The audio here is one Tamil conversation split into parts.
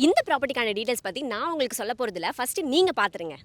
இந்த ப்ராப்பர்ட்டிக்கான டீடைல்ஸ் பற்றி நான் உங்களுக்கு சொல்ல போகிறதில்ல, ஃபஸ்ட்டு நீங்கள் பார்த்துருங்க.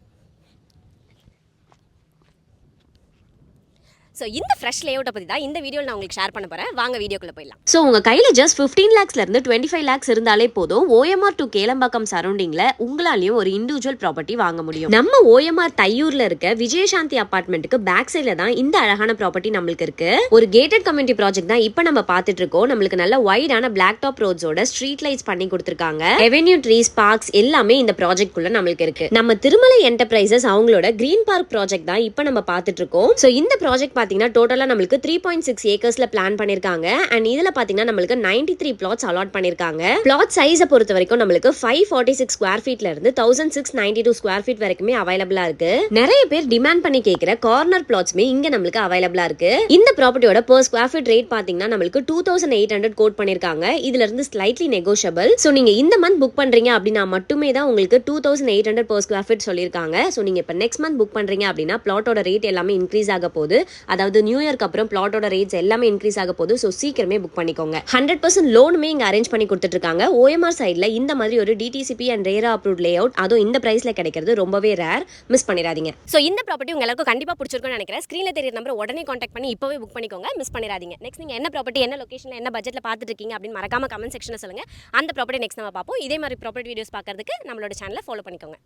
ஸோ இந்த ஃப்ரெஷ் லேஅவுட்டை பற்றி தான் இந்த வீடியோவில் நான் உங்களுக்கு ஷேர் பண்ண போகிறேன். வாங்க வீடியோக்குள்ளே போயிடலாம். ஸோ உங்கள் கையில் ஜஸ்ட் 15 lakhsலேருந்து 25 lakhs இருந்தாலே போதும், OMR to கேளம்பாக்கம் சரௌண்டிங்கில் உங்களாலையும் ஒரு இண்டிவிஜுவல் ப்ராப்பர்ட்டி வாங்க முடியும். நம்ம OMR தையூரில் இருக்க விஜயசாந்தி அப்பார்ட்மெண்ட்டுக்கு பேக் சைடில் தான் இந்த அழகான ப்ராப்பர்ட்டி நம்மளுக்கு இருக்கு. ஒரு கேட்டட் கம்யூனிட்டி ப்ராஜெக்ட் தான் இப்போ நம்ம பார்த்துட்டு இருக்கோம். நம்மளுக்கு நல்ல வைடான பிளாக் டாப் ரோட்ஸோட ஸ்ட்ரீட் லைட்ஸ் பண்ணி கொடுத்துருக்காங்க. ரெவென்யூ ட்ரீஸ், பார்க்ஸ் எல்லாமே இந்த ப்ராஜெக்ட் குள்ள நம்மளுக்கு இருக்கு. நம்ம திருமலை என்டர்பிரைசஸ் அவங்களோட கிரீன் பார்க் ப்ராஜெக்ட் தான் இப்போ நம்ம பார்த்துட்டு இருக்கோம். ஸோ இந்த ப்ராஜெக்ட் பார்த்தீங்கன்னா டோட்டலா நம்மளுக்கு 3.6 ஏக்கர்ஸ்ல பிளான் பண்ணிருக்காங்க. அண்ட் இதுல பாத்தீங்கன்னா நம்மளுக்கு 93 plots அலாட் பண்ணிருக்காங்க. பிளாட் சைஸை பொறுத்த வரைக்கும் நம்மளுக்கு 546 ஸ்கொயர் ஃபீட்ல இருந்து 1692 ஸ்கொயர் ஃபீட் வரைக்குமே அவைலபிளா இருக்கு. நிறைய பேர் டிமாண்ட் பண்ணி கேட்கிற கார்னர் பிளாட்ஸ்மே இங்க நம்மளுக்கு அவைலபிளா இருக்கு. இந்த ப்ராப்பர்ட்டியோட per ஸ்கொயர் ஃபீட் ரேட் பாத்தீங்கன்னா நம்மளுக்கு 2800 கோட் பண்ணிருக்காங்க. இதுல இருந்து ஸ்லைட்லி நெகோஷியபிள். சோ நீங்க இந்த மந்த் புக் பண்றீங்க அப்படின்னா மட்டுமே தான் உங்களுக்கு 2800 per ஸ்கொயர் ஃபீட் சொல்லிருக்காங்க. சோ நீங்க இப்ப நெக்ஸ்ட் மந்த் புக் பண்றீங்க அப்படின்னா பிளாட்டோட ரேட் எல்லாமே இன்க்ரீஸ் ஆக போகுது. அதாவது நியூ இயர்க்கு அப்புறம் பிளாட்டோட ரேட்ஸ் எல்லாமே இன்க்ரீஸ் ஆக போகுது. ஸோ சீக்கிரமே புக் பண்ணிக்கோங்க. 100% லோனுமே இங்க அரேஞ்ச் பண்ணி கொடுத்துட்டு இருக்காங்க. OMR சைட்ல இந்த மாதிரி ஒரு DTCP அண்ட் ரேரா அப்ரூவ்ட் லே அவுட் அதுவும் இந்த பிரைஸ்ல கிடைக்கிறது ரொம்பவே ரேர். மிஸ் பண்ணிடாதீங்க. ஸோ இந்த ப்ராப்பர்ட்டி உங்க எல்லாருக்கும் கண்டிப்பாக பிடிச்சிருக்கும்னு நினைக்கிறேன். ஸ்க்ரீனில் தெரியற நம்பர் உடனே காண்டாக்ட் பண்ணி இப்போவே புக் பண்ணிக்கோங்க. மிஸ் பண்ணிடாதீங்க. நெக்ஸ்ட் நீங்கள் என்ன ப்ராப்பர்ட்டி, என்ன லொகேஷனில், என்ன பட்ஜெட்டில் பார்த்துட்டு இருக்கீங்க அப்படின்னு மறக்காம கமெண்ட் செக்ஷனில் சொல்லுங்க. அந்த ப்ராப்பர்ட்டி நெக்ஸ்ட் நம்ம பார்ப்போம். இதே மாதிரி ப்ராப்பர்ட்டி வீடியோஸ் பார்க்கறதுக்கு நம்மளோட சேனலை ஃபாலோ பண்ணிக்கோங்க.